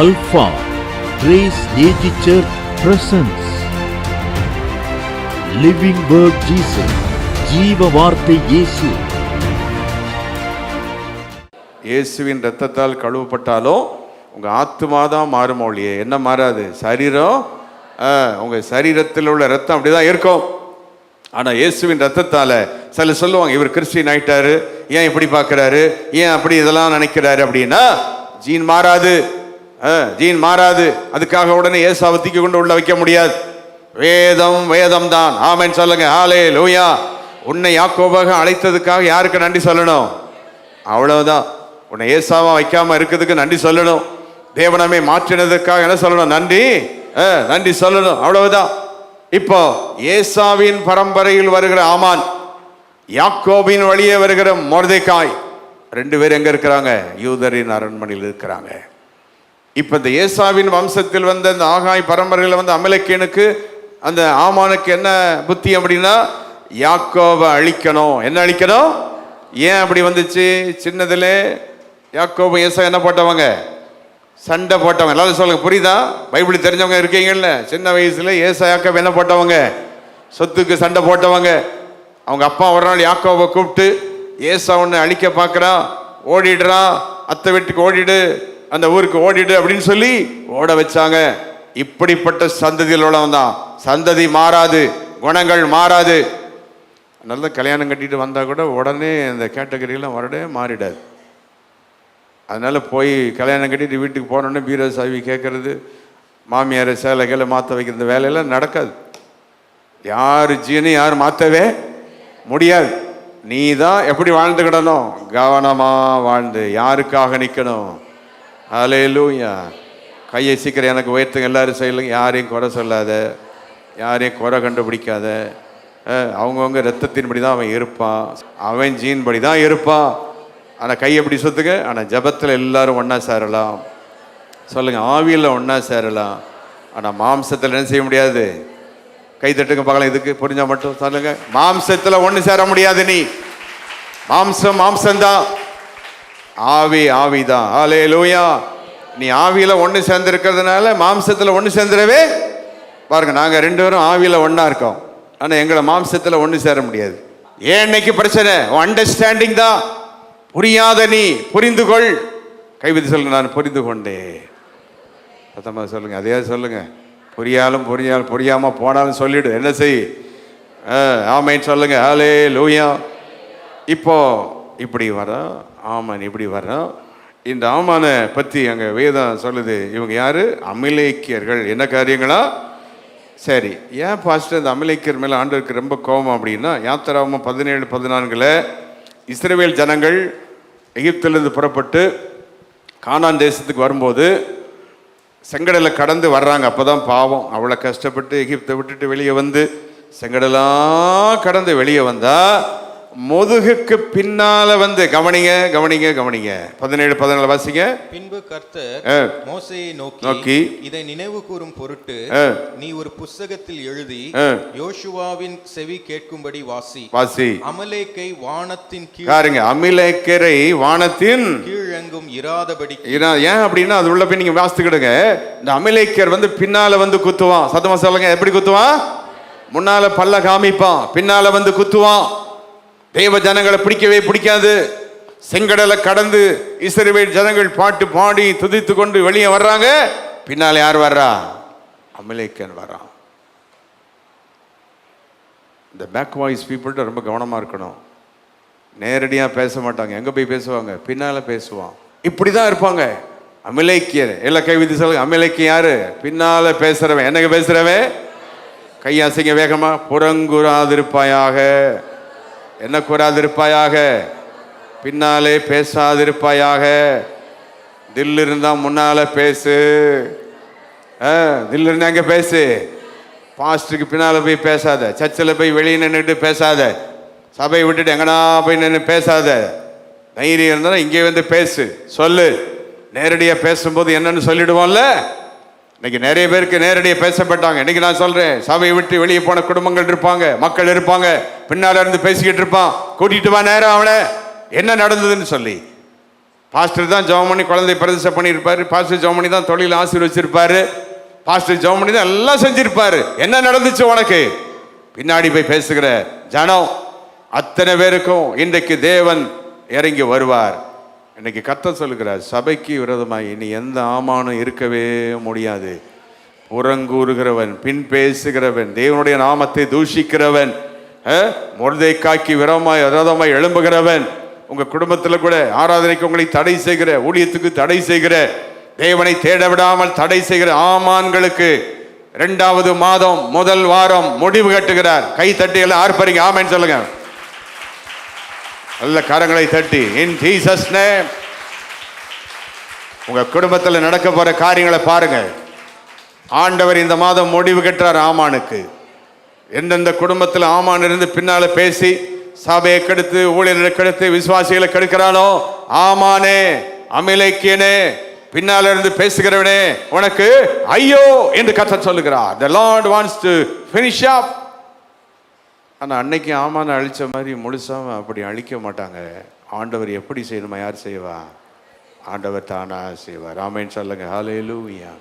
Alpha Grace AG Church presents Living Word Jesus, ஜீவ வார்த்தை இயேசு. இயேசுவின் இரத்தத்தால் கழுவப்பட்டாலும் உங்க ஆத்துமா தான் மாறும் ஒழியே என்ன மாறாது. சரீரம் உங்க சரீரத்தில் உள்ள ரத்தம் அப்படிதான் இருக்கும். ஆனா இயேசுவின் ரத்தத்தால சில சொல்லுவாங்க, இவர் கிறிஸ்டியன் ஆயிட்டாரு, ஏன் இப்படி பார்க்கிறாரு, ஏன் அப்படி இதெல்லாம் நினைக்கிறாரு அப்படின்னா, ஜீன் மாறாது, ஜீன் மாறாது. அதுக்காக உடனே இயேசுவை தூக்கி கொண்டு உள்ள வைக்க முடியாது. வேதம் வேதம் தான். ஆமென் சொல்லுங்க. ஹல்லேலூயா. உன்னை யாக்கோபாக அழைத்ததுக்காக யாருக்கு நன்றி சொல்லணும்? அவ்வளவுதான். உன்னை ஏசாவா வைக்காம இருக்கிறதுக்கு நன்றி சொல்லணும். தேவனமே மாற்றினதுக்காக என்ன சொல்லணும்? நன்றி நன்றி சொல்லணும். அவ்வளவுதான். இப்போ ஏசாவின் பரம்பரையில் வருகிற ஆமான், யாக்கோபின் வழியே வருகிற மொர்தெகாய், ரெண்டு பேர் எங்க இருக்கிறாங்க? யூதரின் அரண்மனையில் இருக்கிறாங்க. இப்ப இந்த ஏசாவின் வம்சத்தில் வந்த இந்த ஆகாய் பரம்பரையில் வந்த அமலேக்கியனுக்கு அந்த ஆமானுக்கு என்ன புத்தி அப்படின்னா, யாக்கோபை அழிக்கணும். என்ன அழிக்கணும்? ஏன் அப்படி வந்துச்சு? சின்னதுல யாக்கோபு ஏசா என்ன போட்டவங்க? சண்டை போட்டவங்க. எல்லாரும் சொல்லுங்க, புரியுதா? பைபிள் தெரிஞ்சவங்க இருக்கீங்கல்ல. சின்ன வயசுல ஏசா யாக்கோபு என்ன போட்டவங்க? சொத்துக்கு சண்டை போட்டவங்க. அவங்க அப்பா ஒரு நாள் யாக்கோபை கூப்பிட்டு, ஏசா ஒன்று அழிக்க பார்க்குறான், ஓடிடுறான், அத்தை வீட்டுக்கு ஓடிடு, அந்த ஊருக்கு ஓடிடு அப்படின்னு சொல்லி ஓட வச்சாங்க. இப்படிப்பட்ட சந்ததியில் உள்ளவன் தான். சந்ததி மாறாது, குணங்கள் மாறாது. நல்ல கல்யாணம் கட்டிட்டு வந்தா கூட உடனே அந்த கேட்டகரியெல்லாம் வரடே மாறிடாது. அதனால போய் கல்யாணம் கட்டிட்டு வீட்டுக்கு போனோடனே பீரோ சாவி கேட்கறது, மாமியார் சேலைகளை மாற்ற வைக்கிற வேலையெல்லாம் நடக்காது. யார் ஜீனை யார் மாற்றவே முடியாது. நீ தான் எப்படி வாழ்ந்துக்கிடணும்? கவனமா வாழ்ந்து யாருக்காக நிற்கணும்? ஹல்லேலூயா. கையை சீக்கிரம் எனக்கு உயர்த்துங்க எல்லாரும் செய்யலுங்க. யாரையும் குறை சொல்லாத, யாரையும் குறை கண்டுபிடிக்காத. அவங்கவுங்க ரத்தத்தின்படி தான் அவன் இருப்பான், அவன் ஜீன் படி தான் இருப்பான். ஆனால் கை எப்படி சொத்துங்க? ஆனால் ஜபத்தில் எல்லாரும் ஒன்றா சேரலாம். சொல்லுங்க, ஆவியில் ஒன்றா சேரலாம். ஆனால் மாம்சத்தில் என்ன செய்ய முடியாது? கை தட்டுங்க பார்க்கலாம். இதுக்கு புரிஞ்சா மட்டும் சொல்லுங்க. மாம்சத்தில் ஒன்று சேர முடியாது. நீ மாம்சம் மாம்சம்தான், ஆவி ஆவிதான். ஹல்லேலூயா. நீ ஆவியில ஒன்று சேர்ந்திருக்கிறதுனால மாம்சத்தில் ஒன்று சேர்ந்துடவே பாருங்க. நாங்கள் ரெண்டு பேரும் ஆவியில ஒன்றா இருக்கோம், ஆனால் எங்களை மாம்சத்தில் ஒன்று சேர முடியாது. ஏன் இன்னைக்கு பிரச்சனை? அண்டர்ஸ்டாண்டிங் தான். புரியாத நீ புரிந்து கொள். கைவிதி சொல்லுங்க, நான் புரிந்து கொண்டேன். சத்தமாக சொல்லுங்க, அதே சொல்லுங்க. புரியாமல் போனாலும் சொல்லிடு. என்ன செய்? ஆமைன்னு சொல்லுங்க. ஹல்லேலூயா. இப்போ இப்படி வரோம், ஆமான் இப்படி வரோம். இந்த ஆமானை பற்றி அங்கே வேதம் சொல்லுது. இவங்க யாரு? அமலேக்கியர்கள். என்ன காரியங்களா? சரி, ஏன் பாஸ்டர் இந்த அமலேக்கியர் மேலே ஆண்டவருக்கு ரொம்ப கோபம் அப்படின்னா, யாத்திராகமம் 17-14 இஸ்ரவேல் ஜனங்கள் எகிப்திலிருந்து புறப்பட்டு கானான் தேசத்துக்கு வரும்போது செங்கடலை கடந்து வர்றாங்க. அப்போ தான் பாவம். அவ்வளோ கஷ்டப்பட்டு எகிப்தை விட்டுட்டு வெளியே வந்து செங்கடலாம் கடந்து வெளியே வந்தா முதுகுக்கு பின்னால வந்து கவனிங்க கவனிங்க கவனிங்க. 17-14 வாசிங்க. பின்பு கர்த்தர் மோசேயை நோக்கி, இதை நினைவு கூறும் பொருட்டு நீ ஒரு புஸ்தகத்தில் எழுதி யோசுவாவின் செவி கேட்கும்படி வாசி. அமலேக்கை வானத்தின் கீழ், பாருங்க, அமலேக்கரை வானத்தின் கீழெங்கும் இராதபடி. ஏன் அப்படின்னா அது உள்ள போய் நீங்க வாசித்துக்கிடுங்க. இந்த அமலேக்கர் வந்து பின்னால வந்து குத்துவான். சத்தமா சொல்லுங்க, எப்படி குத்துவான்? முன்னால பல்ல காமிப்பான், பின்னால வந்து குத்துவான். தேவ ஜனங்களை பிடிக்கவே பிடிக்காது. செங்கடலை கடந்து இஸ்ரவேல் ஜனங்கள் பாட்டு பாடி துதித்து கொண்டு வெளியே வர்றாங்க. பின்னால யார் வர்றா? அமலேக்கன் வர்றான். இந்த பேக் வாய்ஸ் பீப்புள்கிட்ட ரொம்ப கவனமா இருக்கணும். நேரடியா பேச மாட்டாங்க. எங்க போய் பேசுவாங்க? பின்னால பேசுவான். இப்படிதான் இருப்பாங்க அமலேக்கியர். எல்லா கை விதி சொல்லுங்க. அமலேக்கியன் யாரு? பின்னால பேசுறவன். என்னங்க பேசுறவன்? கையாசிங்க வேகமா. புறங்குறாதிருப்பாயாக. என்ன கூறாதிருப்பாயாக? பின்னாலே பேசாதிருப்பாயாக. தில் இருந்தா முன்னால பேசு. தில் இருந்தா அங்க பேசு. பாஸ்டருக்கு பின்னால போய் பேசாத. சர்ச்சில் போய் வெளியே நின்றுட்டு பேசாத. சபையை விட்டுட்டு எங்கனா போய் நின்று பேசாத. தைரியம் இருந்தா இங்கே வந்து பேசு, சொல்லு. நேரடியாக பேசும்போது என்னன்னு சொல்லிடுவோம்ல. இன்னைக்கு நிறைய பேருக்கு நேரடியாக பேசப்பட்டாங்க. இன்னைக்கு நான் சொல்றேன், சபையை விட்டு வெளியே போன குடும்பங்கள் இருப்பாங்க, மக்கள் இருப்பாங்க. பின்னால இருந்து பேசிக்கிட்டு இருப்பான். கூட்டிட்டு வா நேரம் அவனை, என்ன நடந்ததுன்னு சொல்லி. பாஸ்டர் தான் ஜெபம் பண்ணி குழந்தை பிரதிஷ்டை பண்ணியிருப்பாரு, பாஸ்டர் ஜெபம் பண்ணி தான் தொழில் ஆசீர்வச்சிருப்பாரு, பாஸ்டர் ஜெபம் பண்ணி தான் எல்லாம் செஞ்சிருப்பாரு. என்ன நடந்துச்சு உனக்கு? பின்னாடி போய் பேசுகிற ஜனம் அத்தனை பேருக்கும் இன்றைக்கு தேவன் இறங்கி வருவார். இன்னைக்கு கர்த்தர் சொல்லுகிறார், சபைக்கு விரோதமாக இனி எந்த ஆமானும் இருக்கவே முடியாது. புறங்கூறுகிறவன், பின் பேசுகிறவன், தேவனுடைய நாமத்தை தூஷிக்கிறவன், மொர்தெக்காய்க்கு விரோதமாய் எழும்புகிறவன், உங்க குடும்பத்தில் கூட ஆராதனைக்கு உங்களை தடை செய்கிற, ஊழியத்துக்கு தடை செய்கிற, தேவனை தேட விடாமல் தடை செய்கிற ஆமான்களுக்கு 2வது மாதம் முதல் வாரம் முடிவு கட்டுகிறார். கை தட்டி எல்லாம் ஆர்ப்பரிங்க, ஆமென் சொல்லுங்க. நல்ல கரங்களை தட்டி இன் ஜீசஸ் நேம். உங்க குடும்பத்தில் நடக்க போற காரியங்களை பாருங்க. ஆண்டவர் இந்த மாதம் முடிவு கட்டுறார் ஆமானுக்கு. எந்தெந்த குடும்பத்தில் ஆமான் இருந்து பின்னால பேசி சபையை கெடுத்து, ஊழியர்களை கெடுத்து, விசுவாசிகளை கெடுக்கிறானோ, ஆமானே, அமிலேக்கியனே, பின்னால இருந்து பேசுகிறவனே, உனக்கு ஐயோ என்று கர்த்தர் சொல்லுகிறார். The Lord wants to finish up. ஆனா அன்னைக்கு ஆமான அழிச்ச மாதிரி முழுசாம அப்படி அழிக்க மாட்டாங்க. ஆண்டவர் எப்படி செய்யணுமா? யார் செய்வா? ஆண்டவர் தானா செய்வார். ஆமென் சொல்லுங்க. ஹல்லேலூயா.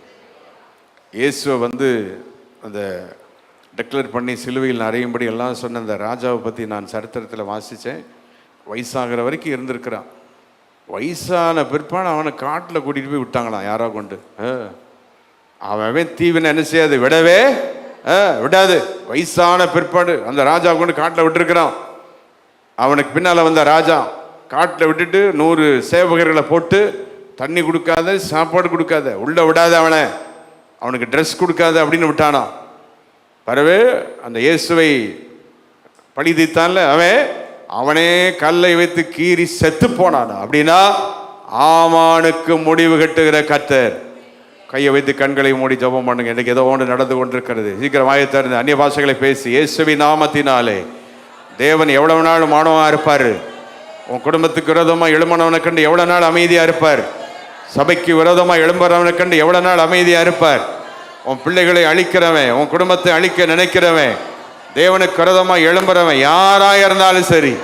இயேசுவை அந்த டிக்ளேர் பண்ணி சிலுவையில் அறையும்படி எல்லாம் சொன்ன அந்த ராஜாவை பற்றி நான் சரித்திரத்தில் வாசித்தேன். வயசாகிற வரைக்கும் இருந்திருக்கிறான். வயசான பிற்பாடு அவனை காட்டில் கூட்டிகிட்டு போய் விட்டாங்களாம் யாரோ கொண்டு. அவன் தீவினை என்ன செய்யாது, விடவே விடாது. வயசான பிற்பாடு அந்த ராஜா கொண்டு காட்டில் விட்டுருக்கிறான். அவனுக்கு பின்னால் வந்த ராஜா காட்டில் விட்டுட்டு 100 சேவகர்களை போட்டு தண்ணி கொடுக்காத, சாப்பாடு கொடுக்காத, உள்ள விடாத, அவனுக்கு ட்ரெஸ் கொடுக்காத அப்படின்னு விட்டானா. பரவே அந்த இயேசுவை பழி தீர்த்தான்ல, அவனே கல்லை வைத்து கீறி செத்து போனான். அப்படின்னா ஆமானுக்கு முடிவு கட்டுகிற கர்த்தர். கையை வைத்து கண்களை மூடி ஜெபம் பண்ணுங்க. எனக்கு ஏதோ ஒன்று நடந்து கொண்டிருக்கிறது. சீக்கிரம் வாயை திறந்து அந்நிய பாஷைகளை பேசி இயேசுவின் நாமத்தினாலே தேவன் எவ்வளவு நாள் மானவா இருப்பார். உன் குடும்பத்துக்கு விரோதமாக எழுமனவனை கண்டு எவ்வளவு நாள் அமைதியா இருப்பார். சபைக்கு விரோதமாக எழும்புறவனை கண்டு எவ்வளவு நாள் அமைதியா இருப்பார். உன் பிள்ளைகளை அழிக்கிறவன், உன் குடும்பத்தை அழிக்க நினைக்கிறவன், தேவனுக்கு விரோதமாக எழும்புறவன் யாராக இருந்தாலும் சரி,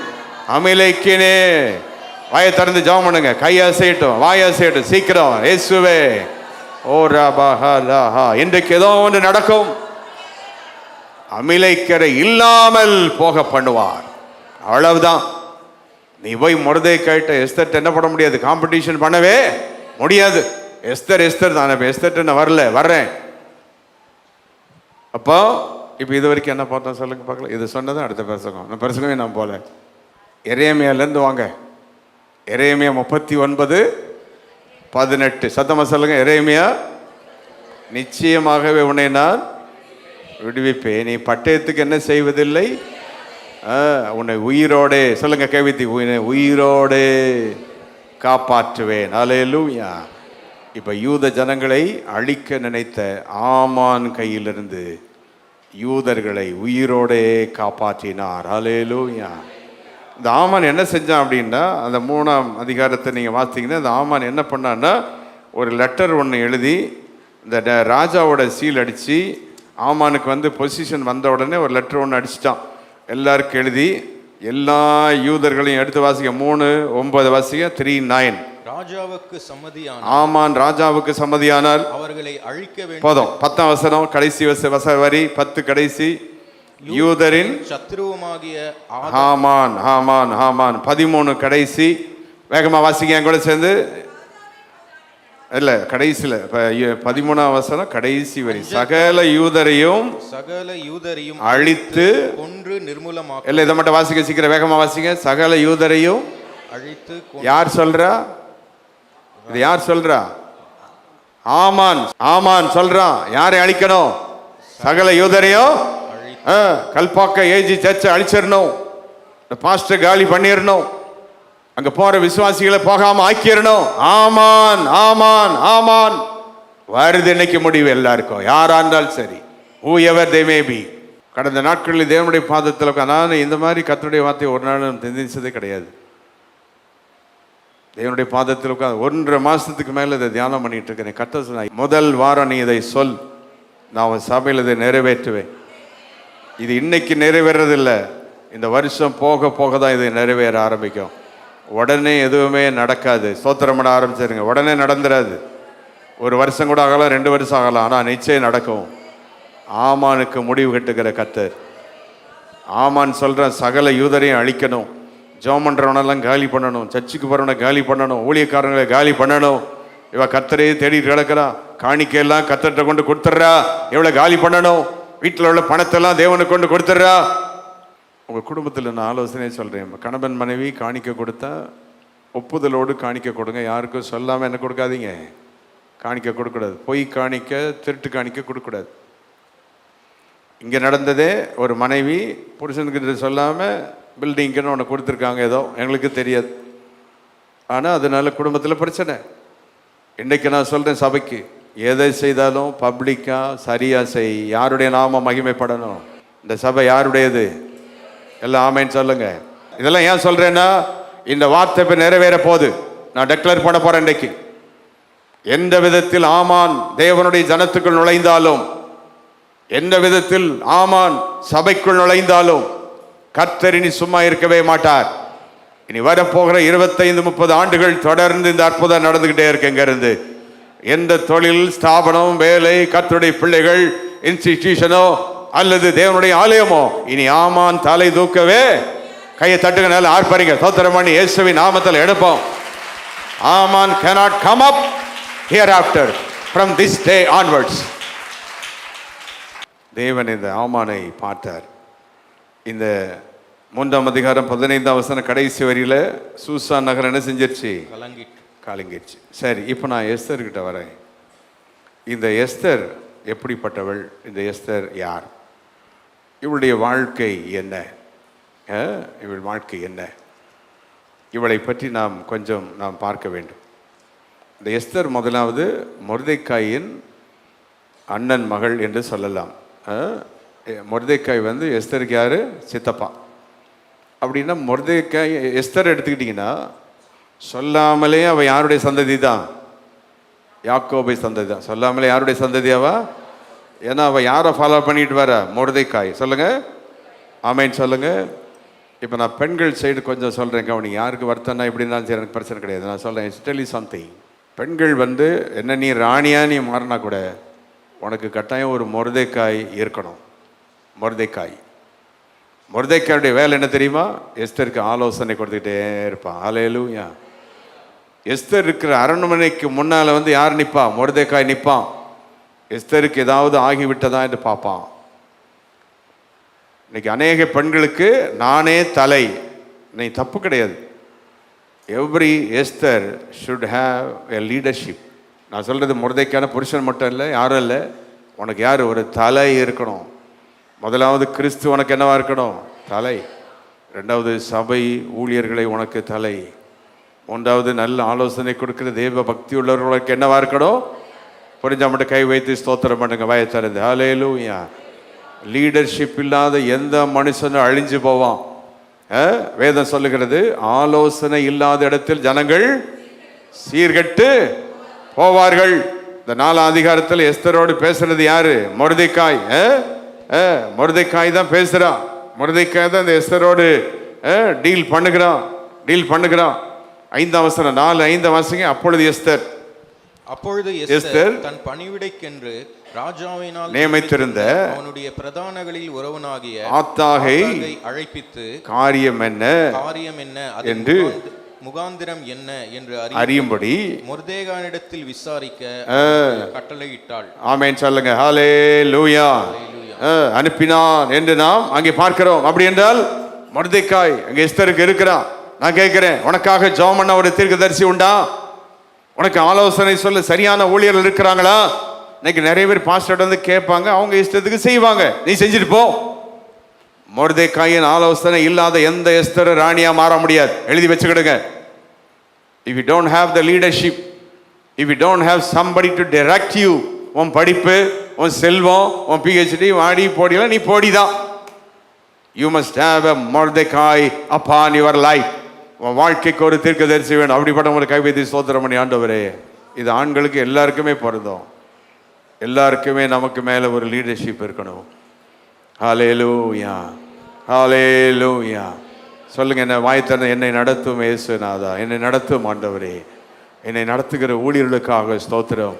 அமிலேக்கியனே, வாயை திறந்து ஜெபம் பண்ணுங்க. கையை அசையட்டும், வாயை அசையட்டும், சீக்கிரம் இயேசுவே. ஓ ரபஹலஹா. இன்றைக்கு ஏதோ ஒன்று நடக்கும். அமிலேக்கியரை இல்லாமல் போக பண்ணுவார். அவ்வளவுதான். நீ போய் மொர்தெக்காய்ட்ட எஸ்தர் என்ன பண்ண முடியாது, காம்படிஷன் பண்ணவே முடியாது. எஸ்தர் தான். எஸ்தர் நான் வர்றேன். அப்போ இப்போ இது வரைக்கும் என்ன பார்த்தோம் சொல்லுங்க பார்க்கலாம். இது சொன்னதான் அடுத்த பிரசங்கம். அந்த பிரசங்கமே நான் போல. எரேமியாலேருந்து வாங்க. எரேமியா 39:18 சத்தமா சொல்லுங்க. எரேமியா, நிச்சயமாகவே உன்னை நான் விடுவிப்பேன், நீ பட்டயத்துக்கு என்ன செய்வதில்லை, உன்னை உயிரோடே சொல்லுங்க கேவித்தி, உயிரோடே காப்பாற்றுவேன். அல்லேலூயா. இப்ப யூத ஜனங்களை அழிக்க நினைத்த ஆமான் கையிலிருந்து யூதர்களை உயிரோடே காப்பாற்றினார். அல்லேலூயா. இந்த ஆமான் என்ன செஞ்சான் அப்படின்னா, அந்த 3ஆம் அதிகாரத்தை நீங்கள் வாசித்தீங்கன்னா, அந்த ஆமான் என்ன பண்ணான்னா, ஒரு லெட்டர் ஒன்று எழுதி இந்த ராஜாவோட சீல் அடித்து, ஆமானுக்கு பொசிஷன் வந்த உடனே ஒரு லெட்டர் ஒன்று அடிச்சிட்டான். எல்லாருக்கும் எழுதி எல்லா யூதர்களையும் எடுத்து வாசிக்க. 3:9 வாசிக்க. 3:9 ராஜாவுக்கு சம்மதியான ஆமான் ராஜாவுக்கு சம்மதியானால் அவர்களை அழிக்க வேண்டும். போதும். 10ஆம் வசனம் கடைசி வரி 10 கடைசி. யூதரின் சத்ருவுமாகிய ஆமான் 13 கடைசி. வேகமா வாசிக்க என் கூட சேர்ந்து. இல்ல கடைசியில 13ஆம் வசனம் கடைசி வரி. சகல யூதரையும் அழித்து கொன்று நிர்மூலமாக்க. இல்ல இதை மட்டும் வாசிக்க சீக்கிரம் வேகமா வாசிக்க. சகல யூதரையும் அழித்து. யார் சொல்றா இது? யார் சொல்றா? ஆமான் சொல்றான். யாரை அழிக்கணும்? சகல யூதரையும். கல்பாக்க ஏஜி சர்ச்சை அழிச்சிடணும். பாஸ்டர் காலி பண்ணிடணும். அங்க போற விசுவாசிகளை போகாம ஆக்கிடணும். ஆமான் வருது இன்னைக்கு முடிவு எல்லாருக்கும், யாரா இருந்தாலும் சரி, whoever they may be. கடந்த நாட்களில் தேவனுடைய பாதத்தில் நான் இந்த மாதிரி கர்த்தருடைய வார்த்தையை ஒரு நாள் தெரிஞ்சதே கிடையாது. தேவனுடைய பாதத்தில் உட்காந்து 1.5 மாசத்துக்கு மேல இதை தியானம் பண்ணிட்டு இருக்கிறேன். கர்த்தர் சொன்னார், முதல் வாரம் நீ இதை சொல், நான் சபையில் இதை நிறைவேற்றுவேன். இது இன்னைக்கு நிறைவேறதில்லை, இந்த வருஷம் போக போக தான் இது நிறைவேற ஆரம்பிக்கும். உடனே எதுவுமே நடக்காது. ஸ்தோத்திரம் பண்ண ஆரம்பிச்சிருங்க. உடனே நடந்துடாது. 1 வருஷம் கூட ஆகலாம், 2 வருஷம் ஆகலாம், ஆனால் நிச்சயம் நடக்கும். ஆமானுக்கு முடிவு கட்டுகிற கர்த்தர். ஆமான் சொல்ற சகல யூதரையும் அழிக்கணும், ஜெபம் பண்றவனெல்லாம் காலி பண்ணணும், சர்ச்சுக்கு போறவனை காலி பண்ணணும், ஊழியக்காரங்களை காலி பண்ணணும். இவ கர்த்தரையே தேடிட்டு கிடக்கிறா, காணிக்கையெல்லாம் கர்த்தர்கிட்ட கொண்டு கொடுத்துட்றா, எவ்வளோ காலி பண்ணணும், வீட்டில் உள்ள பணத்தெல்லாம் தேவனுக்கு கொண்டு கொடுத்துட்றா. உங்கள் குடும்பத்தில் நான் ஆலோசனை சொல்கிறேன். கணவன் மனைவி காணிக்க கொடுத்தா ஒப்புதலோடு காணிக்க கொடுங்க. யாருக்கும் சொல்லாமல் என்ன கொடுக்காதீங்க, காணிக்க கொடுக்கூடாது. பொய் காணிக்க, திருட்டு காணிக்க கொடுக்கூடாது. இங்கே நடந்ததே, ஒரு மனைவி புருஷனுக்கு சொல்லாமல் பில்டிங்க்குன்னு ஒன்று கொடுத்துருக்காங்க, ஏதோ எங்களுக்கு தெரியாது, ஆனால் அதனால குடும்பத்தில் பிரச்சனை. இன்றைக்கு நான் சொல்கிறேன், சபைக்கு எதை செய்தாலும் பப்ளிக்காக சரியாக செய். யாருடைய நாம மகிமைப்படணும். இந்த சபை யாருடையது? எல்லாம் ஆமைன்னு சொல்லுங்க. இதெல்லாம் ஏன் சொல்கிறேன்னா, இந்த வார்த்தை இப்போ நிறைவேற போகுது. நான் டெக்ளேர் பண்ண போகிறேன். இன்றைக்கு எந்த விதத்தில் ஆமான் தேவனுடைய ஜனத்துக்குள் நுழைந்தாலும், எந்த விதத்தில் ஆமான் சபைக்குள் நுழைந்தாலும் கர்த்தர் இனி சும்மா இருக்கவே மாட்டார். இனி வரப்போகிற 25-30 ஆண்டுகள் தொடர்ந்து இந்த அற்புதம் நடந்துகிட்டே இருக்கு. இங்க இருந்து எந்த தொழில் ஸ்தாபனம், வேலை, கர்த்தருடைய பிள்ளைகள், இன்ஸ்டிடியூஷனோ அல்லது தேவனுடைய ஆலயமோ இனி ஆமான் தலை தூக்கவே. கையை தட்டுங்க, நல்ல ஆர்ப்பரிங்க, ஸ்தோத்திரம் பண்ணி இயேசுவின் நாமத்தில் எடுப்போம். ஆமான் cannot come up hereafter from this day onwards. தேவன் இந்த ஆமானை பார்த்தார். இந்த 3ஆம் அதிகாரம் 15ஆம் வசனம் கடைசி வரியில சூசான் நகரம் என்ன செஞ்சிருச்சு? கலங்கிடுச்சு. சரி, இப்போ நான் எஸ்தர் கிட்ட வரேன். இந்த எஸ்தர் எப்படிப்பட்டவள்? இந்த எஸ்தர் யார்? இவளுடைய வாழ்க்கை என்ன? இவள் வாழ்க்கை என்ன? இவளை பற்றி நாம் கொஞ்சம் பார்க்க வேண்டும். இந்த எஸ்தர் முதலாவது மொர்தெக்காயின் அண்ணன் மகள் என்று சொல்லலாம். மொர்தெக்காய் எஸ்தருக்கு யாரு? சித்தப்பா. அப்படின்னா மொர்தெக்காய் எஸ்தர் எடுத்துக்கிட்டிங்கன்னா சொல்லாமலே அவள் யாருடைய சந்ததி தான்? யாக்கோபை சந்ததி தான். சொல்லாமலே யாருடைய சந்ததியாவா? ஏன்னா அவள் யாரை ஃபாலோ பண்ணிட்டு வர? மொர்தெக்காய். சொல்லுங்க, ஆமைன்னு சொல்லுங்க. இப்போ நான் பெண்கள் சைடு கொஞ்சம் சொல்கிறேன், கவனிங்க. யாருக்கு வருத்தம்னா எப்படி இருந்தாலும் சரி, எனக்கு பிரச்சனை கிடையாது. நான் சொல்கிறேன், டெல் யூ சம்திங். பெண்கள் என்ன நீ ராணியா நீ மாறினா கூட உனக்கு கட்டாயம் ஒரு மொர்தெக்காய் இருக்கணும். மொர்தெக்காயுடைய வேலை என்ன தெரியுமா? எஸ்தருக்கு ஆலோசனை கொடுத்துக்கிட்டே இருப்பான். ஹல்லேலூயா. எஸ்தர் இருக்கிற அரண்மனைக்கு முன்னால் யார் நிற்பா? மொர்தெக்காய் நிற்பான். எஸ்தருக்கு ஏதாவது ஆகிவிட்டதா என்று பார்ப்பான். இன்னைக்கு அநேக பெண்களுக்கு நானே தலை. நீ தப்பு கிடையாது. Every Esther should have a leadership. நான் சொல்கிறது மொர்தெக்கான புருஷன் மட்டும் இல்லை, யாரும் இல்லை. உனக்கு யார்? ஒரு தலை இருக்கணும். முதலாவது கிறிஸ்து உனக்கு என்னவா இருக்கணும்? தலை. 2வது சபை ஊழியர்களை உனக்கு தலை. 3வது நல்ல ஆலோசனை கொடுக்கிற தேவ பக்தி உள்ளவர்களுக்கு என்னவா இருக்கணும்? புரிஞ்சா மட்டும் கை வைத்து ஸ்தோத்திரம் பண்ணுங்க, வாயத்திறந்து. ஹல்லேலூயா. லீடர்ஷிப் இல்லாத எந்த மனுஷனும் அழிஞ்சு போவான். வேதம் சொல்லுகிறது, ஆலோசனை இல்லாத இடத்தில் ஜனங்கள் சீர்கெட்டு போவார்கள். இந்த 4ஆம் அதிகாரத்தில் எஸ்தரோடு பேசுறது யாரு? மொர்தெக்காய். மொர்தெக்காய் தான் பேசுறான். மொர்தெக்காய் தான் இந்த எஸ்தரோடு டீல் பண்ணுகிறான். 5ஆம் வசனம் 4:5 வாசிங்க. அப்பொழுது எஸ்தர் தன் பணிவிடைக்கென்று ராஜாவினால் நியமித்திருந்த அவனுடைய பிரதானங்களில் ஒருவனாகிய ஆத்தாகை அழைப்பித்து காரியம் என்ன என்று முகாந்திரம் என்ன என்று அறியும்படி மொர்தெகாயினிடத்தில் விசாரிக்க கட்டளையிட்டாள். ஆமென் சொல்லுங்க. ஹல்லேலூயா. அனுப்பினான் என்று நாம் அங்கே பார்க்கிறோம். அப்படி என்றால் மொர்தெக்காய் அங்கே எஸ்தருக்கு இருக்கிறான். நான் கேட்கிறேன், உனக்காக ஜெபம் பண்ண ஒரு தீர்க்கதரிசி உண்டா? உனக்கு ஆலோசனை சொல்ல சரியான ஊழியர்கள் இருக்கிறாங்களா? இன்னைக்கு நிறைய பேர் பாஸ்டர் கேட்பாங்க, அவங்க இஷ்டத்துக்கு செய்வாங்க. நீ செஞ்சுட்டு போ. மொர்தெக்காயின் ஆலோசனை இல்லாத எந்த எஸ்தர் ராணியா மாற முடியாது. எழுதி வச்சுக்கிடுங்க. If you don't have the leadership, if you don't have somebody to direct you, உன் படிப்பு, உன் செல்வம், உன் PhD வாடி போடிலாம் நீ போடிதான். You must have a Mordecai upon your life. உன் வாழ்க்கைக்கு ஒரு தீர்க்கதரிசி வேணும். அப்படிப்பட்ட உங்களுக்கு கைவிதி ஸ்தோத்திரம் பண்ணி, ஆண்டவரே, இது ஆண்களுக்கு எல்லாருக்குமே பொருந்தும். எல்லாருக்குமே நமக்கு மேலே ஒரு லீடர்ஷிப் இருக்கணும். ஹல்லேலூயா, ஹல்லேலூயா. சொல்லுங்க, என்ன வாய் திறந்து என்னை நடத்தும் இயேசுநாதா, என்னை நடத்தும் ஆண்டவரே, என்னை நடத்துகிற ஊழியர்களுக்காக ஸ்தோத்திரம்.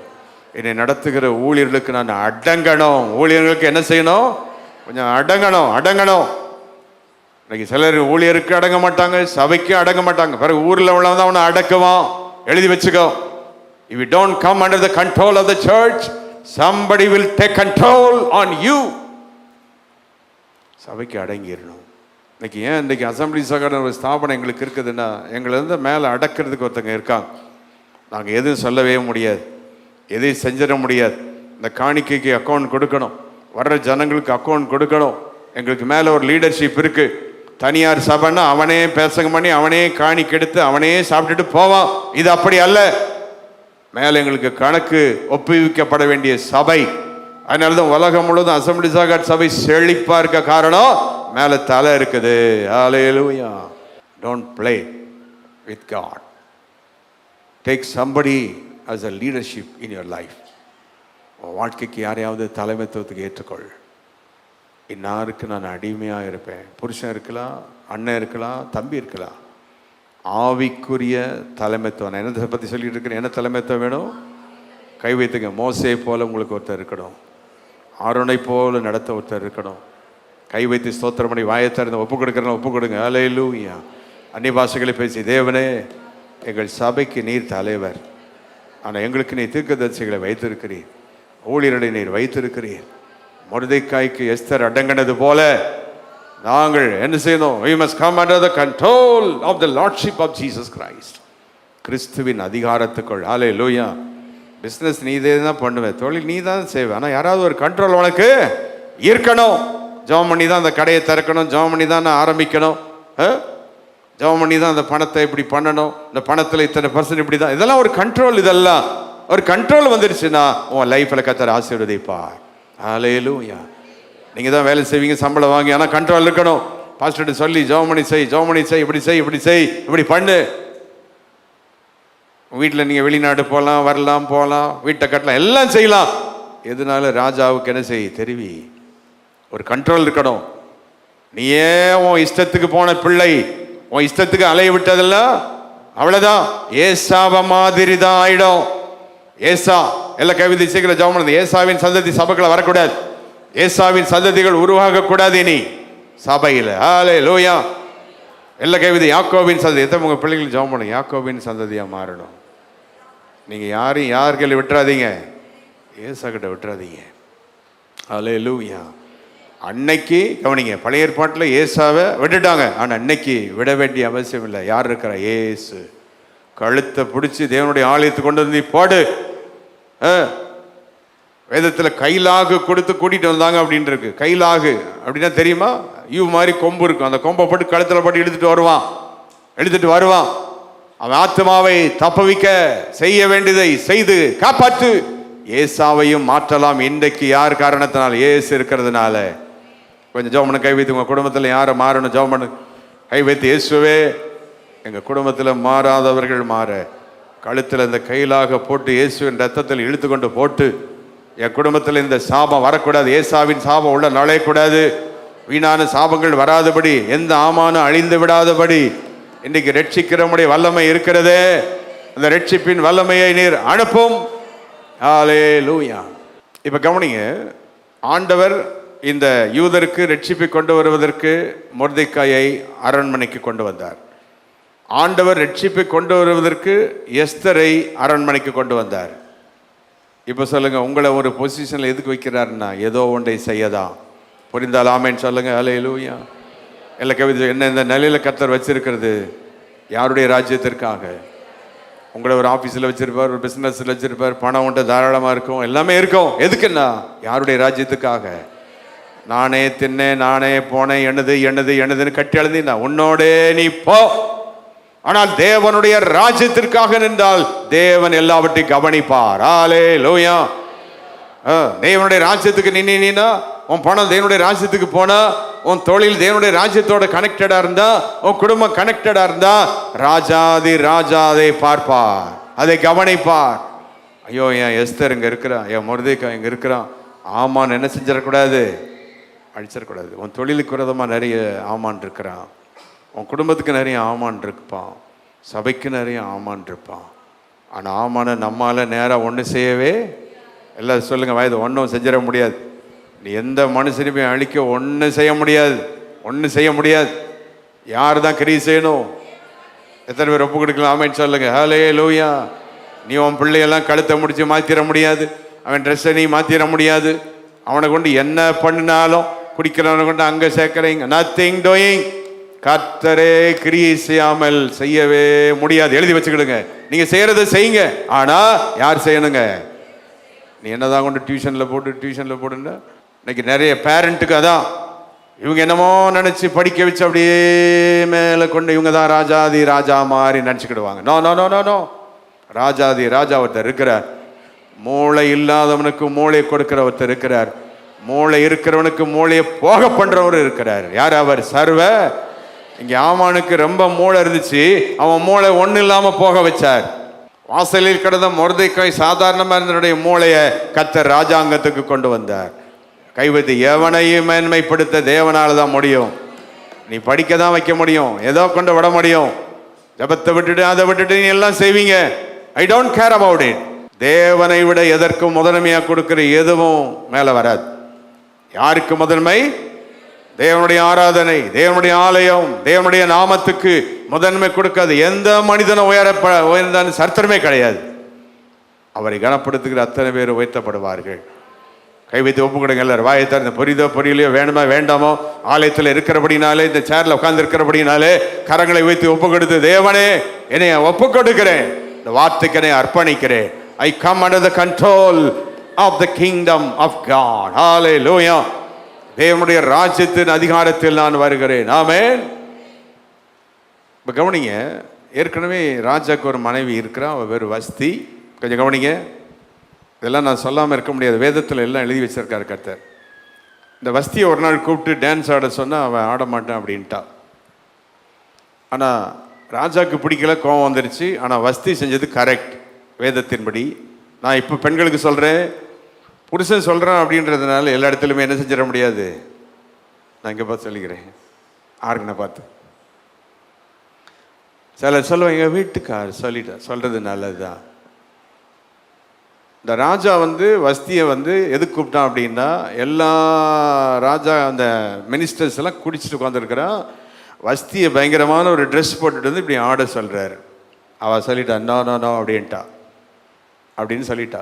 என்னை நடத்துகிற ஊழியர்களுக்கு நான் அடங்கணும். ஊழியர்களுக்கு என்ன செய்யணும்? கொஞ்சம் அடங்கணும். இன்னைக்கு சிலர் ஊழியருக்கு அடங்க மாட்டாங்க, சபைக்கு அடங்க மாட்டாங்க. பிறகு ஊரில் உள்ளவன் தான் அவனை அடக்குவான். எழுதி வச்சுக்கோ. If you don't come under the control of the church, somebody will take control on you. சபைக்கு அடங்கிடணும். இன்னைக்கு ஏன் இன்னைக்கு அசம்பிளி சகோதரர் ஒரு ஸ்தாபனம் எங்களுக்கு இருக்குதுன்னா, எங்களை வந்து மேலே அடக்கிறதுக்கு ஒருத்தங்க இருக்காங்க. நாங்கள் எதுவும் சொல்லவே முடியாது, எதையும் செஞ்சிட முடியாது. இந்த காணிக்கைக்கு அக்கௌண்ட் கொடுக்கணும், வர்ற ஜனங்களுக்கு அக்கௌண்ட் கொடுக்கணும். எங்களுக்கு மேலே ஒரு லீடர்ஷிப் இருக்கு. தனியார் சபைன்னா அவனே பேசங்க பண்ணி அவனே காணிக்கை எடுத்து அவனே சாப்பிட்டுட்டு போவான். இது அப்படி அல்ல. மேலே எங்களுக்கு கணக்கு ஒப்புவிக்கப்பட வேண்டிய சபை. அதனாலதான் உலகம் முழுவதும் அசம்பிளி சாகாட் சபை செழிப்பா இருக்க காரணம், மேலே தலை இருக்குது. ஹல்லேலூயா. Don't play with God. Take somebody as a leadership in your life. வாழ்க்கைக்கு யாரையாவது தலைமைத்துவத்துக்கு ஏற்றுக்கொள். இன்னாருக்கு நான் அடிமையாக இருப்பேன். புருஷன் இருக்கலாம், அண்ணன் இருக்கலாம், தம்பி இருக்கலாம். ஆவிக்குரிய தலைமைத்துவம். நான் என்ன பற்றி சொல்லிட்டு இருக்கிறேன்? என்ன தலைமைத்துவம் வேணும்? கை வைத்துங்க. மோசே போல உங்களுக்கு ஒருத்தர் இருக்கணும். ஆரோனை போல நடத்த ஒருத்தர் இருக்கணும். கை வைத்து ஸ்தோத்திரம் பண்ணி வாயத்திறந்து ஒப்பு கொடுக்குறேன், ஒப்பு கொடுங்க. ஹல்லேலூயா. அந்நிய பாஷைகளை பேசி, தேவனே எங்கள் சபைக்கு நீர் தலைவர், ஆனால் எங்களுக்கு நீர் தீர்க்கதரிசிகளை வைத்திருக்கிறீர், ஊழியர்களை நீர் வைத்திருக்கிறீர். மொர்தெக்காய்க்கு எஸ்தர் அடங்கினது போல நாங்கள் என்ன செய்யணும்? We must come under the control of the lordship of Jesus Christ. கிறிஸ்துவின் அதிகாரத்துக்குள். ஹல்லேலூயா. பிஸ்னஸ் நீ தான் பண்ணுவேன், தொழில் நீ தான் செய்வேன், ஆனால் யாராவது ஒரு கண்ட்ரோல் உனக்கு இருக்கணும். ஜெபம் பண்ணி தான் அந்த கடையை திறக்கணும், ஜெபம் பண்ணி தான் நான் ஆரம்பிக்கணும், ஜெபம் பண்ணி தான் அந்த பணத்தை இப்படி பண்ணணும், இந்த பணத்தில் இத்தனை % இப்படி தான். இதெல்லாம் ஒரு கண்ட்ரோல். இதெல்லாம் ஒரு கண்ட்ரோல் வந்துருச்சுன்னா உன் லைஃப்பில் கர்த்தர் ஆசீர்வதிப்பார். ஹல்லேலூயா. நீங்கள் தான் வேலை செய்வீங்க, சம்பளம் வாங்கி, ஆனால் கண்ட்ரோல் இருக்கணும். பாஸ்டர்கிட்ட சொல்லி ஜெபம் பண்ணி செய், இப்படி செய், இப்படி பண்ணு. வீட்டில் நீங்கள் வெளிநாடு போகலாம், வரலாம், போகலாம், வீட்டை கட்டலாம், எல்லாம் செய்யலாம். எதனால ராஜாவுக்கு என்ன செய் தெரிவி. ஒரு கண்ட்ரோல் இருக்கணும். நீ ஏன் உன் இஷ்டத்துக்கு போன பிள்ளை, உன் இஷ்டத்துக்கு அலைய விட்டதெல்லாம் அவ்வளோதான். ஏசாவ மாதிரி தான் ஆயிடும். ஏசா எல்லா கவிதை சீக்கிரம் ஜெபம் பண்ணுது. ஏசாவின் சந்ததி சபைகளை வரக்கூடாது, ஏசாவின் சந்ததிகள் உருவாகக்கூடாது இனி சபையில். ஹல்லேலூயா. எல்லா கவிதை யாக்கோபின் சந்ததி. எத்தனை உங்கள் பிள்ளைகள் ஜெபம் பண்ணுங்க, யாக்கோபின் சந்ததியாக மாறணும். நீங்கள் யார்களை விட்டுறாதீங்க, ஏசா கிட்ட விட்டுறாதீங்க. ஹல்லேலூயா. அன்னைக்கு கவனிங்க, பழைய ஏற்பாட்டில் ஏசாவை விட்டுட்டாங்க, ஆனால் அன்னைக்கு விட வேண்டிய அவசியம் இல்லை. யார் இருக்கிறா? ஏசு. கழுத்தை பிடிச்சி தேவனுடைய ஆலயத்துக்கு கொண்டு வந்து போடு. வேதத்தில் கைலாகு கொடுத்து கூட்டிகிட்டு வந்தாங்க அப்படின்னு இருக்கு. கைலாகு அப்படின்னா தெரியுமா? யூ மாதிரி கொம்பு இருக்கும், அந்த கொம்பை போட்டு கழுத்தில் போட்டு இழுத்துட்டு வருவான். அவன் ஆத்மாவை தப்பவிக்க செய்ய வேண்டியதை செய்து காப்பாற்று. ஏசாவையும் மாற்றலாம் இன்றைக்கு. யார் காரணத்தினால்? ஏசு இருக்கிறதுனால. கொஞ்சம் ஜெபம் பண்ண கை வைத்து உங்கள் குடும்பத்தில் யாரை மாறணும் ஜெபம் பண்ணு. கை வைத்து, இயேசுவே எங்கள் குடும்பத்தில் மாறாதவர்கள் மாற, கழுத்தில் இந்த கையிலாக போட்டு இயேசுவின் ரத்தத்தில் இழுத்து கொண்டு போட்டு, என் குடும்பத்தில் இந்த சாபம் வரக்கூடாது, ஏசாவின் சாபம் உள்ள நுழையக்கூடாது, வீணான சாபங்கள் வராதபடி, எந்த ஆமானும் அழிந்து விடாதபடி இன்னைக்கு ரட்சிக்கிறமுடைய வல்லமை இருக்கிறதே, அந்த ரட்சிப்பின் வல்லமையை நீர் அனுப்பும். ஹல்லேலூயா. இப்போ கவனிங்க, ஆண்டவர் இந்த யூதருக்கு ரட்சிப்பை கொண்டு வருவதற்கு மொர்தெக்காயை அரண்மனைக்கு கொண்டு வந்தார். ஆண்டவர் ரட்சிப்பை கொண்டு வருவதற்கு எஸ்தரை அரண்மனைக்கு கொண்டு வந்தார். இப்போ சொல்லுங்க, உங்களை ஒரு பொசிஷனில் எதுக்கு வைக்கிறாருன்னா ஏதோ ஒன்றை செய்யதான். புரிந்தால் ஆமேன்னு சொல்லுங்க. ஹல்லேலூயா. எல்லா கவிதை என்ன இந்த நிலையில் கர்த்தர் வச்சிருக்கிறது? யாருடைய ராஜ்யத்திற்காக? உங்களை ஒரு ஆஃபீஸில் வச்சிருப்பார், ஒரு பிஸ்னஸில் வச்சிருப்பார், பணம் உண்டு தாராளமாக இருக்கும், எல்லாமே இருக்கும். எதுக்குன்னா யாருடைய ராஜ்யத்துக்காக. நானே தின்னேன், நானே போனேன், என்னதுன்னு கட்டி எழுந்தினா உன்னோடே நீ போ. ஆனால் தேவனுடைய ராஜ்யத்திற்காக நின்றால் தேவன் எல்லாவற்றையும் கவனிப்பார். ஹல்லேலூயா. தேவனுடைய ராஜ்யத்துக்கு நின்னா, உன் பணம் தேவனுடைய ராஜ்யத்துக்கு போனா, உன் தொழில் தேவனுடைய ராஜ்யத்தோட கனெக்டடா இருந்தா, உன் குடும்பம் கனெக்டடா இருந்தா, ராஜாதை பார்ப்பார், அதை கவனிப்பார். ஐயோ, என் எஸ்தர் இங்க இருக்கிறான், என் மொர்தெக்காய் இங்க இருக்கிறான், ஆமான் என்ன செஞ்சிடக்கூடாது, அழிச்சிடக்கூடாது. உன் தொழிலுக்கு விரோதமா நிறைய ஆமான் இருக்கிறான், உன் குடும்பத்துக்கு நிறைய ஆமான் இருக்குப்பான், சபைக்கு நிறைய ஆமான் இருப்பான். ஆனால் ஆமான நம்மால் நேராக ஒன்று செய்யவே எல்லாம் சொல்லுங்கள் வயது ஒன்றும் செஞ்சிட முடியாது. நீ எந்த மனுஷனையுமே அழிக்க ஒன்றும் செய்ய முடியாது, ஒன்றும் செய்ய முடியாது. யார் தான் கிரியை செய்யணும்? எத்தனை பேர் ஒப்பு கொடுக்கலாம்? ஆமேன்னு சொல்லுங்க. ஹலே லூயா. நீ உன் பிள்ளையெல்லாம் கழுத்தை முடிச்சு மாற்றிட முடியாது, அவன் ட்ரெஸ்ஸை நீ மாற்றிட முடியாது. அவனை கொண்டு என்ன பண்ணினாலும், குடிக்கிறவனை கொண்டு அங்கே சேர்க்குறீங்க, நத்திங் டூயிங். கர்த்தரே கிரியை செய்யாமல் செய்யவே முடியாது. எழுதி வச்சுக்கிடுங்க. நீங்க செய்யறதை செய்யுங்க, ஆனா யார் செய்யணுங்க? நீ என்னதான் கொண்டு டியூஷன்ல போடுன்னா இன்னைக்கு நிறைய பேரண்ட்டுக்கு அதான், இவங்க என்னமோ நினைச்சு படிக்க வச்சு அப்படியே மேல கொண்டு இவங்க தான் ராஜாதி ராஜா மாதிரி நினைச்சுக்கிடுவாங்க. No no no no no. ராஜாதி ராஜா ஒருத்தர் இருக்கிறார். மூளை இல்லாதவனுக்கு மூளையை கொடுக்கிற ஒருத்தர் இருக்கிறார். மூளை இருக்கிறவனுக்கு மூளையை போக பண்றவர் இருக்கிறார். யார் அவர்? சர்வ. இங்க ஆமானுக்கு ரொம்ப மூளை இருந்துச்சு, அவன் மூளை ஒண்ணு இல்லாம போக வச்சார். வாசலில் கிடந்த மொர்தெக்காய் சாதாரணமா இருந்தனுடைய மூளையை கர்த்தர் ராஜாங்கத்துக்கு கொண்டு வந்தார். கைவிட்டு எவனையும் மேன்மைப்படுத்த தேவனால தான் முடியும். நீ படிக்க தான் வைக்க முடியும், ஏதோ கொண்டு விட முடியும். ஜபத்தை விட்டுட்டு அதை விட்டுட்டு நீ எல்லாம் செய்வீங்க. I don't care about it. தேவனை விட எதற்கும் முதன்மையா கொடுக்கிற எதுவும் மேல வராது. யாருக்கு முதன்மை? தேவனுடைய ஆராதனை, தேவனுடைய ஆலயம், தேவனுடைய நாமத்துக்கு முதன்மை கொடுக்காது எந்த மனிதனும் உயர்ந்தான்னு சரித்திரமே கிடையாது. அவரை கனப்படுத்துகிற அத்தனை பேர் உயர்த்தப்படுவார்கள். கை வைத்து ஒப்பு கொடுங்க எல்லாரும். வாயை திறந்து புரியுதோ புரியலையோ, வேணுமா வேண்டாமோ, ஆலயத்தில் இருக்கிறபடினாலே, இந்த சேர்ல உட்கார்ந்து இருக்கிறபடினாலே கரங்களை வைத்து ஒப்பு கொடுத்து, தேவனே என்னை ஒப்பு கொடுக்கிறேன், இந்த வார்த்தைக்கு என்னை அர்ப்பணிக்கிறேன். I come under the control of the kingdom of God. Hallelujah. தேவனுடைய ராஜ்யத்தின் அதிகாரத்தில் நான் வருகிறேன். ஆமென். இப்போ கவனிங்க, ஏற்கனவே ராஜாக்கு ஒரு மனைவி இருக்கிறா, அவள் பேர் வஸ்தி. கொஞ்சம் கவனிங்க, இதெல்லாம் நான் சொல்லாமல் இருக்க முடியாது, வேதத்தில் எல்லாம் எழுதி வச்சிருக்காரு கர்த்தர். இந்த வஸ்தியை ஒரு நாள் கூப்பிட்டு டான்ஸ் ஆட சொன்னால் அவன் ஆட மாட்டேன் அப்படின்ட்டா. ஆனால் ராஜாவுக்கு பிடிக்கல, கோவம் வந்துருச்சு. ஆனால் வஸ்தி செஞ்சது கரெக்ட் வேதத்தின்படி. நான் இப்போ பெண்களுக்கு சொல்கிறேன், புருஷன் சொல்கிறான் அப்படின்றதுனால எல்லா இடத்துலையுமே என்ன செஞ்சிட முடியாது. நான் இங்கே பார்த்து சொல்லிக்கிறேன், ஆர்கனை பார்த்து சிலர் சொல்லுவாங்க, எங்கள் வீட்டுக்கார் சொல்லிட்டா சொல்கிறது நல்லது தான். இந்த ராஜா வஸ்தியை எதுக்கு கூப்பிட்டான் அப்படின்னா, எல்லா ராஜா அந்த மினிஸ்டர்ஸ் எல்லாம் குடிச்சிட்டு உட்காந்துருக்கிறான். வஸ்தியை பயங்கரமான ஒரு ட்ரெஸ் போட்டுட்டு இப்படி ஆட சொல்கிறாரு. அவள் சொல்லிட்டா நோ நோ நோ அப்படின்ட்டா, அப்படின்னு சொல்லிட்டா.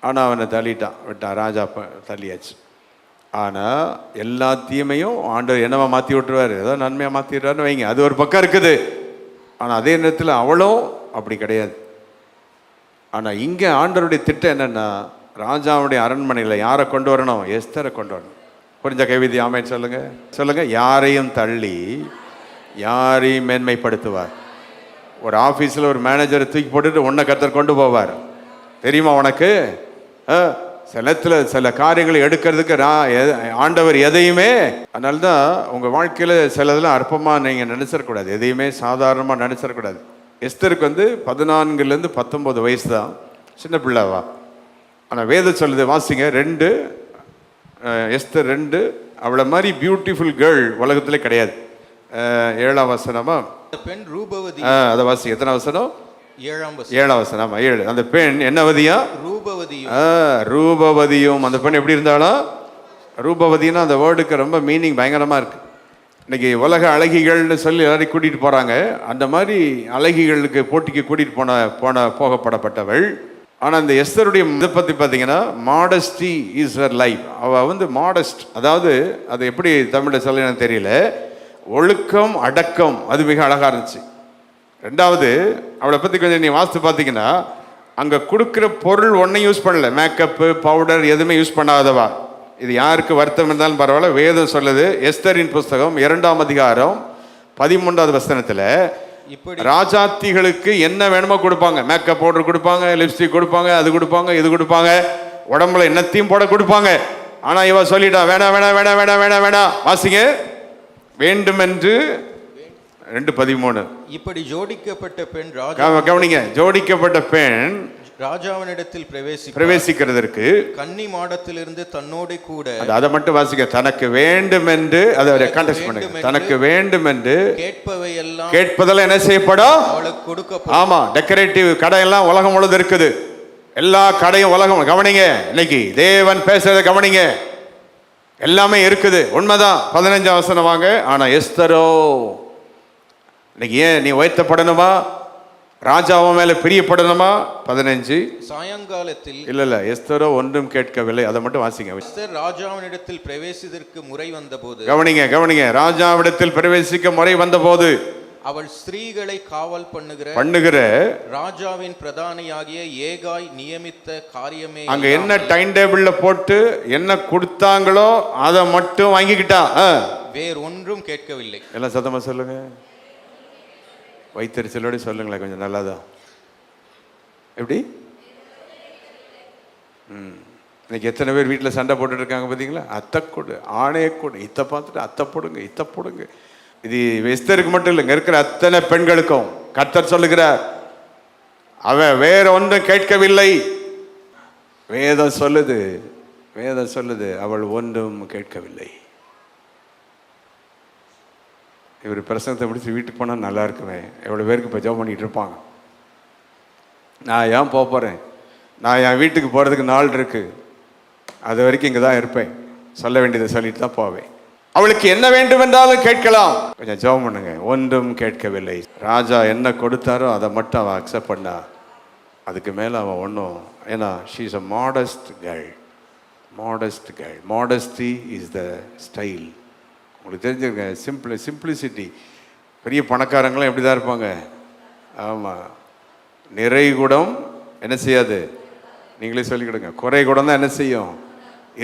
ஆனால் அவனை தள்ளிட்டான், விட்டான். ராஜா தள்ளியாச்சு. ஆனால் எல்லா தீமையும் ஆண்டவர் என்னவா மாற்றி விட்டுருவார், ஏதோ நன்மையாக மாற்றிடுறாருன்னு வைங்க, அது ஒரு பக்கம் இருக்குது. ஆனால் அதே நேரத்தில் அவளும் அப்படி கிடையாது. ஆனால் இங்கே ஆண்டவருடைய திட்டம் என்னென்னா, ராஜாவுடைய அரண்மனையில் யாரை கொண்டு வரணும்? எஸ்தரை கொண்டு வரணும். புரிஞ்ச கைவிதி ஆமைன்னு சொல்லுங்க சொல்லுங்க. யாரையும் தள்ளி யாரையும் மேன்மைப்படுத்துவார். ஒரு ஆஃபீஸில் ஒரு மேனேஜரை தூக்கி போட்டுட்டு உன்னை கர்த்தர் கொண்டு போவார். தெரியுமா உனக்கு? சில காரியங்களை எடுக்கிறதுக்கு ஆண்டவர் எதையுமே, அதனால தான் உங்கள் வாழ்க்கையில் சிலதெல்லாம் அற்பமாக நீங்கள் நினைச்சிடக்கூடாது, எதையுமே சாதாரணமாக நினைச்சிடக்கூடாது. எஸ்தருக்கு 14 to 19 வயசு தான், சின்ன பிள்ளைவா. ஆனால் வேதம் சொல்லுது, வாசிங்க 2 எஸ்தர் 2. அவளை மாதிரி பியூட்டிஃபுல் கேர்ள் உலகத்திலே கிடையாது. 7ஆம் வசனமா? பெண் ரூபவதி. அதை வாசி. எத்தனை வசனம்? 7ஆம் வசனம். 7. அந்த பெண் என்னவதியா? ரூபவதியும். அந்த பெண் எப்படி இருந்தாலும் ரூபவதினா அந்த வேர்டுக்கு ரொம்ப மீனிங் பயங்கரமாக இருக்கு. இன்னைக்கு உலக அழகிகள்னு சொல்லி எல்லாரையும் கூட்டிகிட்டு போகிறாங்க. அந்த மாதிரி அழகிகளுக்கு போட்டிக்கு கூட்டிகிட்டு போகப்படப்பட்டவள். ஆனால் இந்த எஸ்தருடைய இதை பற்றி பார்த்தீங்கன்னா, மாடஸ்டி இஸ் ஹர் லைஃப். அவள் மாடஸ்ட், அதாவது அது எப்படி தமிழில் சொல்ல எனக்கு தெரியல, ஒழுக்கம் அடக்கம், அது மிக அழகாக இருந்துச்சு. ரெண்டாவது, அவளை பற்றி கொஞ்சம் நீ வாசித்து பார்த்தீங்கன்னா, அங்கே கொடுக்குற பொருள் ஒன்றையும் யூஸ் பண்ணல, மேக்கப்பு பவுடர் எதுவுமே யூஸ் பண்ணாதவா. இது யாருக்கு வருத்தம் இருந்தாலும் பரவாயில்ல, வேதம் சொல்லுது. எஸ்தரின் புஸ்தகம் 2ஆம் அதிகாரம் 13வது வசனத்தில், ராஜாத்திகளுக்கு என்ன வேணுமோ கொடுப்பாங்க. மேக்கப் பவுடர் கொடுப்பாங்க, லிப்ஸ்டிக் கொடுப்பாங்க, அது கொடுப்பாங்க, இது கொடுப்பாங்க, உடம்புல என்னத்தையும் போட கொடுப்பாங்க. ஆனால் இவ சொல்லிட்டா வேணா வேணா வேணா வேணா வேணா வேணா. வாசிங்க, வேண்டுமென்று 2:13. இப்படி ஜோடிக்கப்பட்ட பெண் கவனிங்க, ஜோடிக்கப்பட்ட பெண் ராஜாவினிடத்தில் பிரவேசிக்கிறதற்கு கன்னி மாடத்திலிருந்து தன்னோடு கூட அதை மட்டும் வாசிக்க, தனக்கு வேண்டும் என்று அதை கான்டெக்ஸ்ட் பண்ணுங்க. தனக்கு வேண்டும் என்று கேட்பதெல்லாம் என்ன செய்யப்படும்? அவளுக்கு கொடுக்கப்படும். ஆமா, டெக்கரேட்டிவ் கடையெல்லாம் உலகம் முழுவதும் இருக்குது. எல்லா கடையும் உலகம். கவனிங்க, இன்னைக்கு தேவன் பேசுறத கவனிங்க. எல்லாமே இருக்குது, உண்மைதான். 15ஆம் வசனம் வாங்க. ஆனா எஸ்தரோ, இன்னைக்கு ஏன் நீ உயர்த்தப்படணுமா? ராஜாவ மேல பிரியப்படணுமா? 15 சாயங்காலத்தில் இல்ல எஸ்தரோ ஒன்றும் கேட்கவில்லை. அதை மட்டும் வாசிங்க. எஸ்தர் ராஜாவினிடத்தில் பிரவேசிதற்கு முறை வந்தபோது, கவனிங்க, ராஜாவிடத்தில் பிரவேசிக்க முறை வந்தபோது அவள் ஸ்திரீகளை காவல் பண்ணுகிற ராஜாவின் பிரதானியாகிய ஏகாய் நியமித்த காரியமே. அங்க என்ன டைம் டேபிள்ல போட்டு என்ன கொடுத்தாங்களோ அதை மட்டும் வாங்கிக்கிட்டா, வேற ஒன்றும் கேட்கவில்லை. எல்லாம் சத்தமா சொல்லுங்க, வைத்தறிச்சலோட சொல்லுங்களேன், கொஞ்சம் நல்லாதான். எப்படி இன்னைக்கு எத்தனை பேர் வீட்டில் சண்டை போட்டுட்டு இருக்காங்க பார்த்தீங்களா? அத்தை கொடு, ஆணையை கொடு, இத்தை பார்த்துட்டு அத்தை போடுங்க, இத்தை போடுங்க. இது எஸ்தருக்கு மட்டும் இல்லைங்க, இருக்கிற அத்தனை பெண்களுக்கும் கர்த்தர் சொல்லுகிறார், அவன் வேற ஒன்றும் கேட்கவில்லை. வேதம் சொல்லுது அவள் ஒன்றும் கேட்கவில்லை. இவர் பிரசங்கத்தை முடிச்சு வீட்டுக்கு போனால் நல்லா இருக்குமே. எவ்வளோ பேருக்கு இப்போ ஜெபம் பண்ணிகிட்டு இருப்பாங்க. நான் ஏன் போகிறேன்? நான் என் வீட்டுக்கு போகிறதுக்கு நாள் இருக்குது, அது வரைக்கும் இங்கே தான் இருப்பேன். சொல்ல வேண்டியதை சொல்லிட்டு தான் போவேன். அவளுக்கு என்ன வேண்டும் என்றாலும் கேட்கலாம். கொஞ்சம் ஜெபம் பண்ணுங்க. ஒன்றும் கேட்கவில்லை. ராஜா என்ன கொடுத்தாரோ அதை மட்டும் அவன் அக்செப்ட் பண்ணா. அதுக்கு மேலே அவன் ஒன்றும், ஏன்னா she is a modest girl. Modesty is the style. உங்களுக்கு தெரிஞ்சுருங்க, சிம்பிளிசிட்டி. பெரிய பணக்காரங்களும் எப்படி தான் இருப்பாங்க. ஆமாம், நிறை குடம் என்ன செய்யாது, நீங்களே சொல்லிக்கிடுங்க. குறை குடம் தான் என்ன செய்யும்,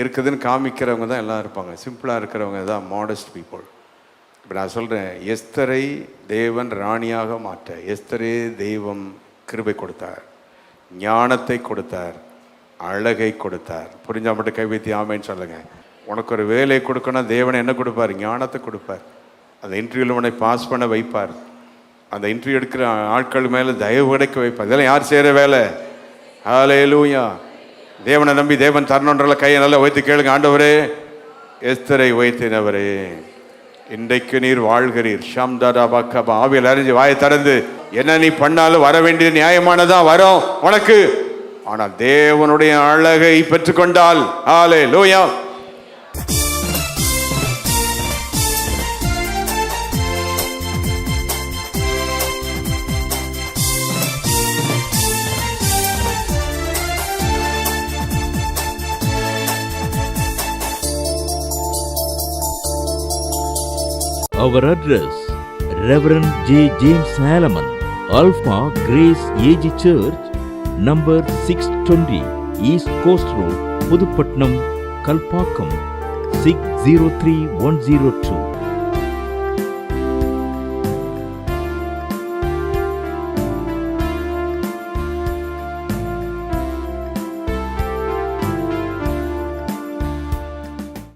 இருக்குதுன்னு காமிக்கிறவங்க தான் எல்லாம் இருப்பாங்க. சிம்பிளாக இருக்கிறவங்க தான் மாடஸ்ட் பீப்புள். இப்போ நான் சொல்கிறேன், எஸ்தரை தேவன் ராணியாக மாற்ற, எஸ்தரே தெய்வம் கிருபை கொடுத்தார், ஞானத்தை கொடுத்தார், அழகை கொடுத்தார். புரிஞ்சா மட்டும் கைவைத்தி ஆமைன்னு சொல்லுங்க. உனக்கு ஒரு வேலை கொடுக்கணும், தேவனை என்ன கொடுப்பார்? ஞானத்தை கொடுப்பார். அந்த இன்டர்வியூவில் உன்னை பாஸ் பண்ண வைப்பார். அந்த இன்டர்வியூ எடுக்கிற ஆட்கள் மேலே தயவு கிடைக்க வைப்பார். இதெல்லாம் யார் செய்கிற வேலை? ஹல்லேலூயா. தேவனை நம்பி தேவன் தரணுன்றல கையை நல்லா உயர்த்தி கேளுங்க. ஆண்டவரே, எஸ்தரை உயர்த்தினவரே, இன்றைக்கு நீர் வாழ்கிறீர். ஷம்தாடா பக்கபா ஆவியில் அறிஞ்சு வாயை திறந்து, என்ன நீ பண்ணாலும் வர வேண்டியது நியாயமானதான் வரும் உனக்கு. ஆனால் தேவனுடைய அழகை பெற்றுக்கொண்டால் ஹல்லேலூயா. Our address, Reverend J. James Salaman, Alpha Grace AG Church, number 620, East Coast Road, Pudupatnam, Kalpakkam, 603102.